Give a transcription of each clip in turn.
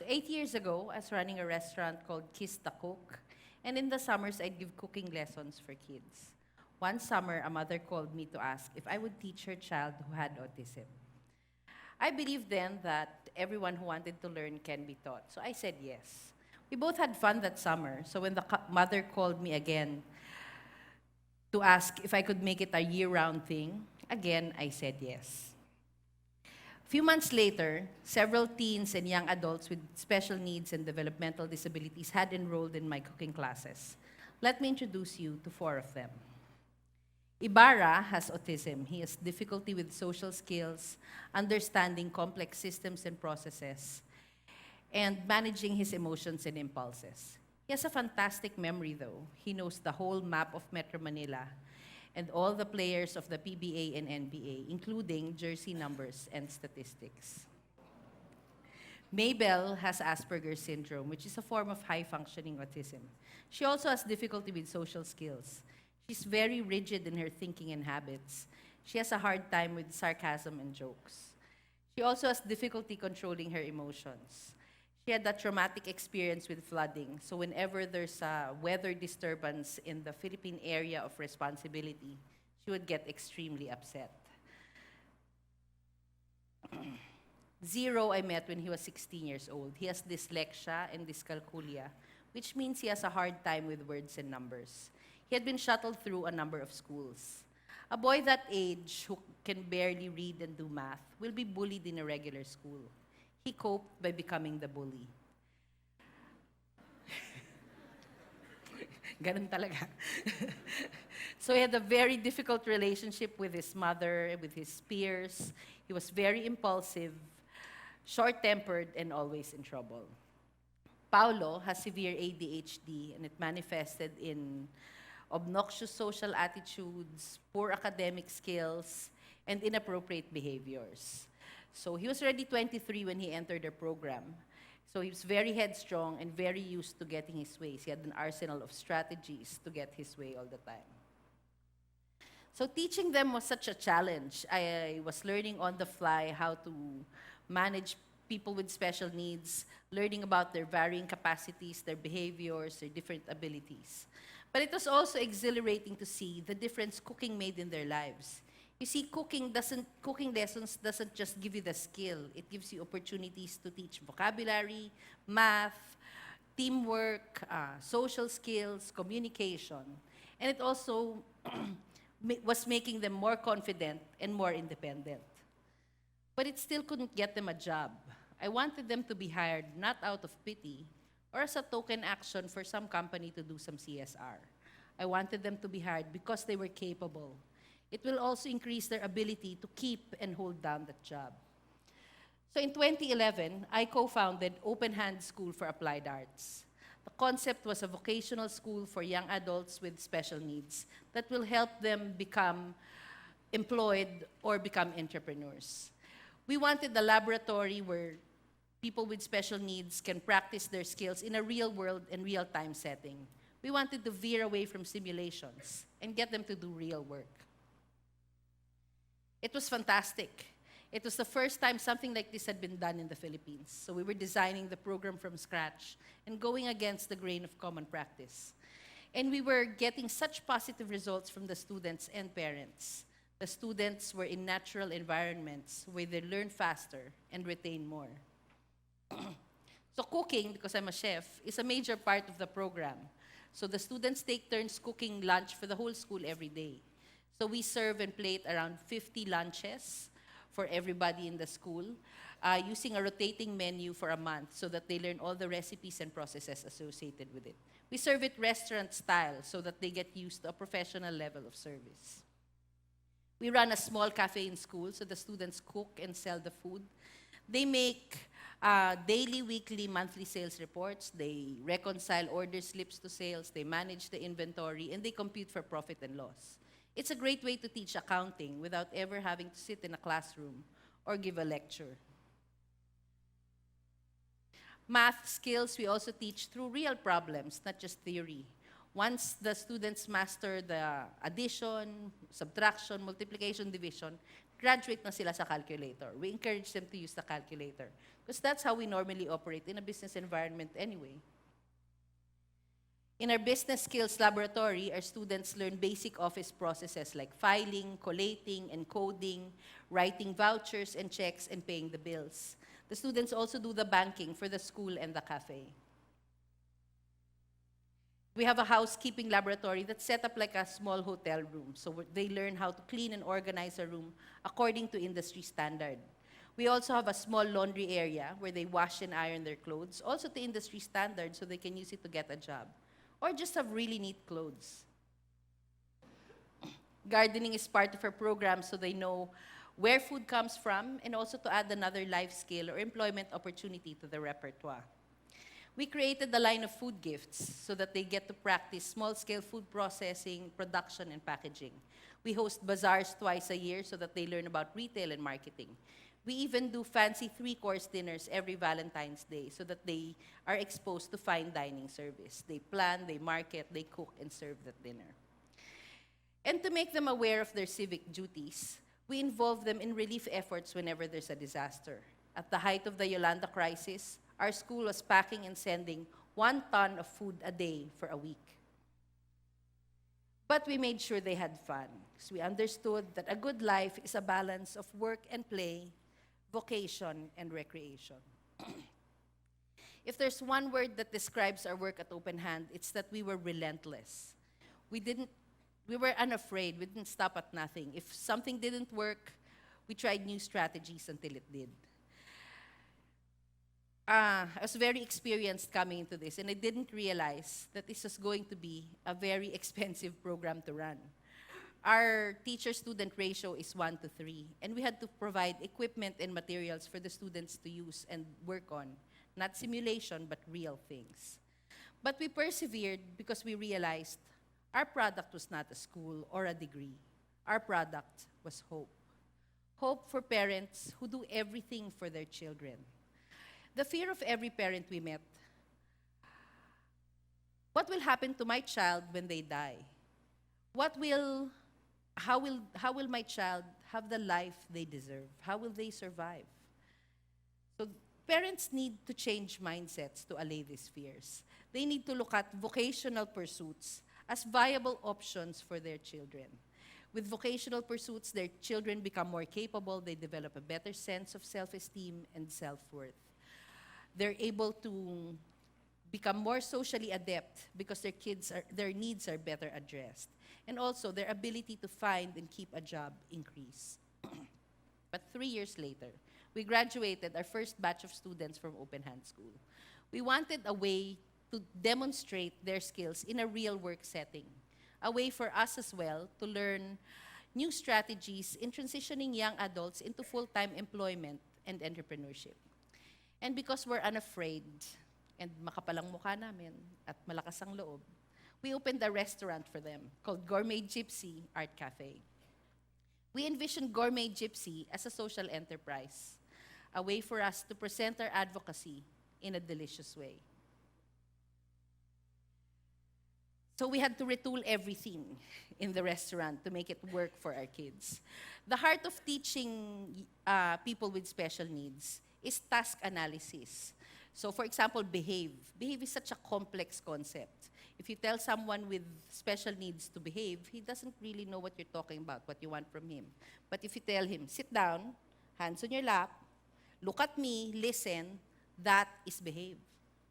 8 years ago, I was running a restaurant called Kiss the Cook, and in the summers, I'd give cooking lessons for kids. One summer, a mother called me to ask if I would teach her child who had autism. I believed then that everyone who wanted to learn can be taught, so I said yes. We both had fun that summer, so when the mother called me again to ask if I could make it a year-round thing, again, I said yes. A few months later, several teens and young adults with special needs and developmental disabilities had enrolled in my cooking classes. Let me introduce you to 4 of them. Ibarra has autism. He has difficulty with social skills, understanding complex systems and processes, and managing his emotions and impulses. He has a fantastic memory, though. He knows the whole map of Metro Manila and all the players of the PBA and NBA, including jersey numbers and statistics. Maybell has Asperger's syndrome, which is a form of high-functioning autism. She also has difficulty with social skills. She's very rigid in her thinking and habits. She has a hard time with sarcasm and jokes. She also has difficulty controlling her emotions. She had a traumatic experience with flooding, so whenever there's a weather disturbance in the Philippine area of responsibility, she would get extremely upset. Zero I met when he was 16 years old. He has dyslexia and dyscalculia, which means he has a hard time with words and numbers. He had been shuttled through a number of schools. A boy that age who can barely read and do math will be bullied in a regular school. He coped by becoming the bully. Ganun talaga. So he had a very difficult relationship with his mother, with his peers. He was very impulsive, short-tempered, and always in trouble. Paulo has severe ADHD, and it manifested in obnoxious social attitudes, poor academic skills, and inappropriate behaviors. So he was already 23 when he entered the program. So he was very headstrong and very used to getting his ways. He had an arsenal of strategies to get his way all the time. So teaching them was such a challenge. I was learning on the fly how to manage people with special needs, learning about their varying capacities, their behaviors, their different abilities. But it was also exhilarating to see the difference cooking made in their lives. You see, cooking lessons doesn't just give you the skill. It gives you opportunities to teach vocabulary, math, teamwork, social skills, communication. And it also was making them more confident and more independent. But it still couldn't get them a job. I wanted them to be hired not out of pity or as a token action for some company to do some CSR. I wanted them to be hired because they were capable. It will also increase their ability to keep and hold down that job. So in 2011, I co-founded Open Hand School for Applied Arts. The concept was a vocational school for young adults with special needs that will help them become employed or become entrepreneurs. We wanted a laboratory where people with special needs can practice their skills in a real world and real-time setting. We wanted to veer away from simulations and get them to do real work. It was fantastic. It was the first time something like this had been done in the Philippines. So we were designing the program from scratch and going against the grain of common practice. And we were getting such positive results from the students and parents. The students were in natural environments where they learn faster and retain more. So cooking, because I'm a chef, is a major part of the program. So the students take turns cooking lunch for the whole school every day. So we serve and plate around 50 lunches for everybody in the school, using a rotating menu for a month so that they learn all the recipes and processes associated with it. We serve it restaurant style so that they get used to a professional level of service. We run a small cafe in school so the students cook and sell the food. They make daily, weekly, monthly sales reports. They reconcile order slips to sales. They manage the inventory, and they compute for profit and loss. It's a great way to teach accounting without ever having to sit in a classroom or give a lecture. Math skills we also teach through real problems, not just theory. Once the students master the addition, subtraction, multiplication, division, graduate na sila sa calculator. We encourage them to use the calculator because that's how we normally operate in a business environment anyway. In our business skills laboratory, our students learn basic office processes like filing, collating, encoding, writing vouchers and checks, and paying the bills. The students also do the banking for the school and the cafe. We have a housekeeping laboratory that's set up like a small hotel room. So they learn how to clean and organize a room according to industry standard. We also have a small laundry area where they wash and iron their clothes, also to industry standard, so they can use it to get a job. Or just have really neat clothes. Gardening is part of our program so they know where food comes from and also to add another life skill or employment opportunity to the repertoire. We created the line of food gifts so that they get to practice small-scale food processing, production, and packaging. We host bazaars twice a year so that they learn about retail and marketing. We even do fancy 3-course dinners every Valentine's Day so that they are exposed to fine dining service. They plan, they market, they cook, and serve that dinner. And to make them aware of their civic duties, we involve them in relief efforts whenever there's a disaster. At the height of the Yolanda crisis, our school was packing and sending 1 ton of food a day for a week. But we made sure they had fun, because we understood that a good life is a balance of work and play, vocation and recreation. If there's one word that describes our work at Open Hand, it's that we were relentless. We were unafraid. We didn't stop at nothing. If something didn't work, we tried new strategies until it did. I was very experienced coming into this, and I didn't realize that this was going to be a very expensive program to run. Our teacher-student ratio is 1:3, and we had to provide equipment and materials for the students to use and work on. Not simulation, but real things. But we persevered because we realized our product was not a school or a degree. Our product was hope. Hope for parents who do everything for their children. The fear of every parent we met. What will happen to my child when they die? How will my child have the life they deserve? How will they survive? So parents need to change mindsets to allay these fears. They need to look at vocational pursuits as viable options for their children. With vocational pursuits, their children become more capable, they develop a better sense of self-esteem and self-worth. They're able to become more socially adept because their needs are better addressed. And also, their ability to find and keep a job increase. But 3 years later, we graduated our first batch of students from Open Hand School. We wanted a way to demonstrate their skills in a real work setting, a way for us as well to learn new strategies in transitioning young adults into full-time employment and entrepreneurship. And because we're unafraid and makapalang mukha namin at malakas ang loob, we opened a restaurant for them called Gourmet Gypsy Art Cafe. We envisioned Gourmet Gypsy as a social enterprise, a way for us to present our advocacy in a delicious way. So we had to retool everything in the restaurant to make it work for our kids. The heart of teaching people with special needs is task analysis. So for example, behave. Behave is such a complex concept. If you tell someone with special needs to behave, he doesn't really know what you're talking about, what you want from him. But if you tell him, sit down, hands on your lap, look at me, listen, that is behave.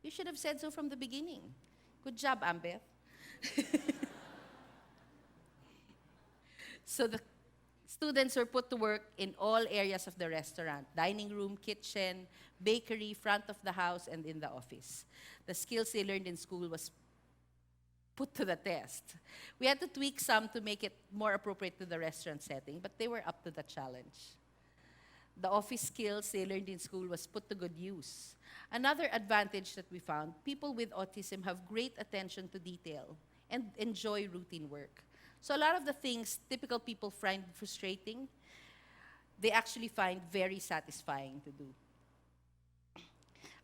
You should have said so from the beginning. Good job, Ambeth. So the students were put to work in all areas of the restaurant: dining room, kitchen, bakery, front of the house, and in the office. The skills they learned in school was put to the test. We had to tweak some to make it more appropriate to the restaurant setting, but they were up to the challenge. The office skills they learned in school was put to good use. Another advantage that we found, people with autism have great attention to detail and enjoy routine work. So a lot of the things typical people find frustrating, they actually find very satisfying to do.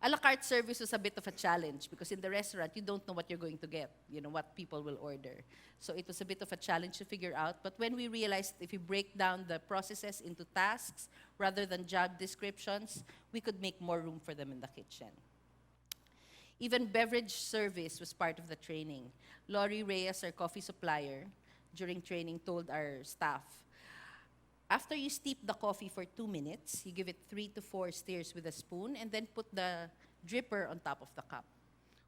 A la carte service was a bit of a challenge because in the restaurant, you don't know what you're going to get, what people will order. So it was a bit of a challenge to figure out. But when we realized if we break down the processes into tasks rather than job descriptions, we could make more room for them in the kitchen. Even beverage service was part of the training. Lori Reyes, our coffee supplier, during training told our staff, after you steep the coffee for 2 minutes, you give it 3 to 4 stirrs with a spoon and then put the dripper on top of the cup.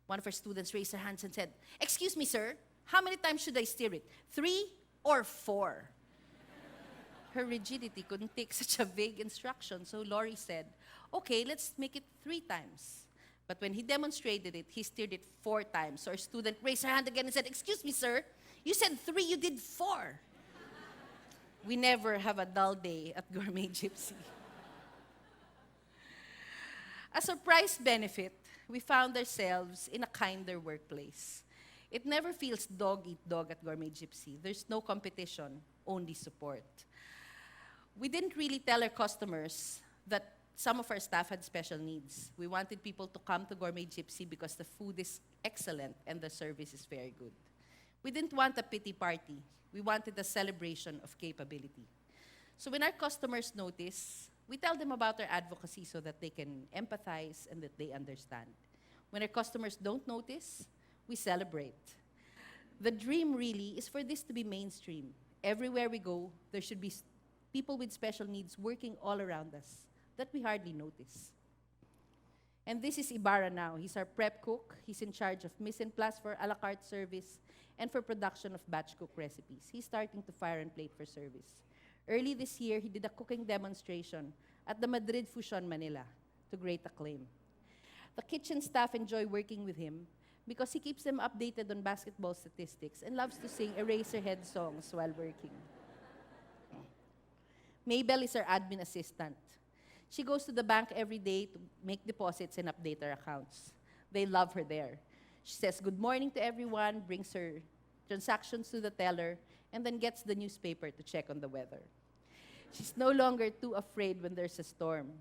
One of our students raised her hands and said, "Excuse me, sir, how many times should I stir it? 3 or 4? Her rigidity couldn't take such a vague instruction, so Lori said, "Okay, let's make it 3 times. But when he demonstrated it, he stirred it 4 times. So our student raised her hand again and said, "Excuse me, sir, you said 3, you did 4. We never have a dull day at Gourmet Gypsy. A surprise benefit, we found ourselves in a kinder workplace. It never feels dog-eat-dog at Gourmet Gypsy. There's no competition, only support. We didn't really tell our customers that some of our staff had special needs. We wanted people to come to Gourmet Gypsy because the food is excellent and the service is very good. We didn't want a pity party. We wanted a celebration of capability. So when our customers notice, we tell them about our advocacy so that they can empathize and that they understand. When our customers don't notice, we celebrate. The dream really is for this to be mainstream. Everywhere we go, there should be people with special needs working all around us that we hardly notice. And this is Ibarra now. He's our prep cook. He's in charge of mise en place for a la carte service and for production of batch cook recipes. He's starting to fire and plate for service. Early this year, he did a cooking demonstration at the Madrid Fusion, Manila, to great acclaim. The kitchen staff enjoy working with him because he keeps them updated on basketball statistics and loves to sing Eraserhead songs while working. Mabel is our admin assistant. She goes to the bank every day to make deposits and update her accounts. They love her there. She says good morning to everyone, brings her transactions to the teller, and then gets the newspaper to check on the weather. She's no longer too afraid when there's a storm.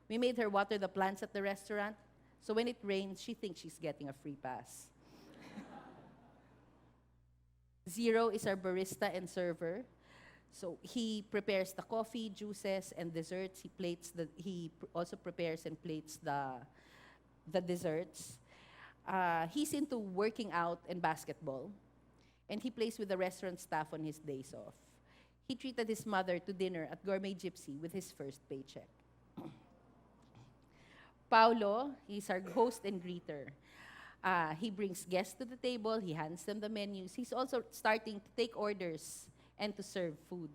We made her water the plants at the restaurant, so when it rains, she thinks she's getting a free pass. Zero is our barista and server. So he prepares the coffee, juices, and desserts. He also prepares and plates the desserts. He's into working out and basketball, and he plays with the restaurant staff on his days off. He treated his mother to dinner at Gourmet Gypsy with his first paycheck. Paulo, he's our host and greeter. He brings guests to the table. He hands them the menus. He's also starting to take orders and to serve food.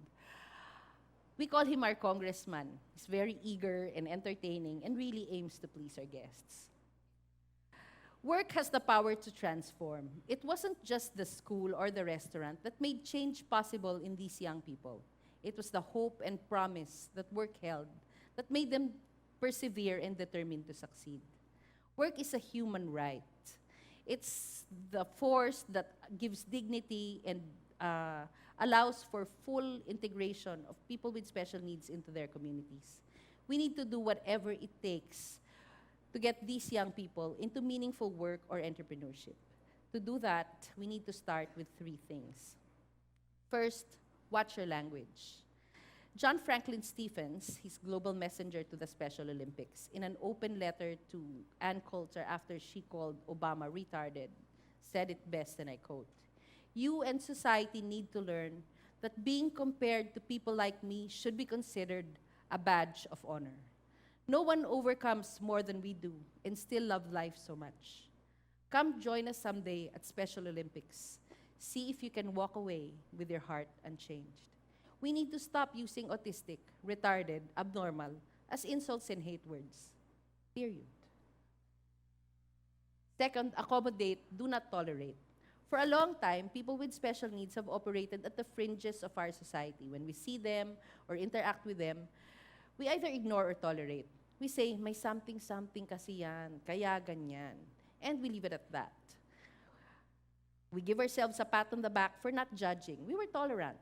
We call him our congressman. He's very eager and entertaining and really aims to please our guests. Work has the power to transform. It wasn't just the school or the restaurant that made change possible in these young people. It was the hope and promise that work held that made them persevere and determined to succeed. Work is a human right. It's the force that gives dignity and allows for full integration of people with special needs into their communities. We need to do whatever it takes to get these young people into meaningful work or entrepreneurship. To do that, we need to start with 3 things. First, watch your language. John Franklin Stephens, his global messenger to the Special Olympics, in an open letter to Ann Coulter after she called Obama retarded, said it best, and I quote, "You and society need to learn that being compared to people like me should be considered a badge of honor. No one overcomes more than we do and still love life so much. Come join us someday at Special Olympics. See if you can walk away with your heart unchanged." We need to stop using autistic, retarded, abnormal as insults and hate words. Period. Second, accommodate, do not tolerate. For a long time, people with special needs have operated at the fringes of our society. When we see them or interact with them, we either ignore or tolerate. We say, may something-something kasi yan, kaya ganyan. And we leave it at that. We give ourselves a pat on the back for not judging. We were tolerant.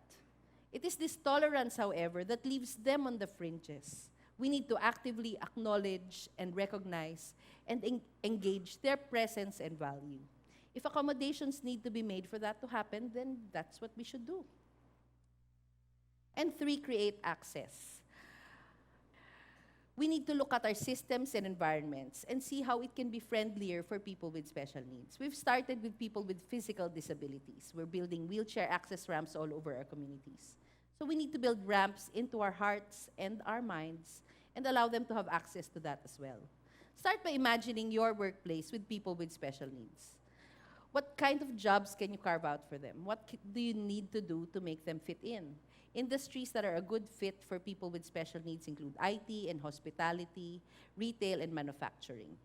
It is this tolerance, however, that leaves them on the fringes. We need to actively acknowledge and recognize and engage their presence and value. If accommodations need to be made for that to happen, then that's what we should do. And 3, create access. We need to look at our systems and environments and see how it can be friendlier for people with special needs. We've started with people with physical disabilities. We're building wheelchair access ramps all over our communities. So we need to build ramps into our hearts and our minds and allow them to have access to that as well. Start by imagining your workplace with people with special needs. What kind of jobs can you carve out for them? What do you need to do to make them fit in? Industries that are a good fit for people with special needs include IT and hospitality, retail and manufacturing.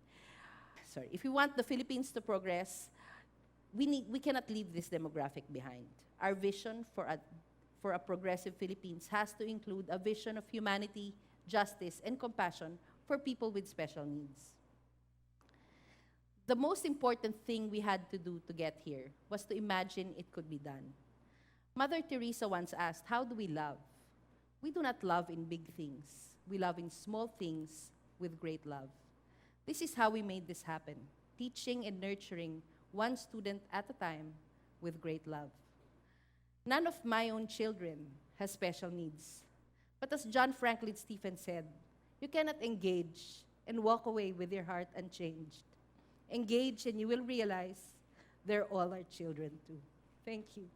If we want the Philippines to progress, we cannot leave this demographic behind. Our vision for a progressive Philippines has to include a vision of humanity, justice, and compassion for people with special needs. The most important thing we had to do to get here was to imagine it could be done. Mother Teresa once asked, how do we love? We do not love in big things. We love in small things with great love. This is how we made this happen, teaching and nurturing one student at a time with great love. None of my own children has special needs. But as John Franklin Stephen said, you cannot engage and walk away with your heart unchanged. Engage and you will realize they're all our children too. Thank you.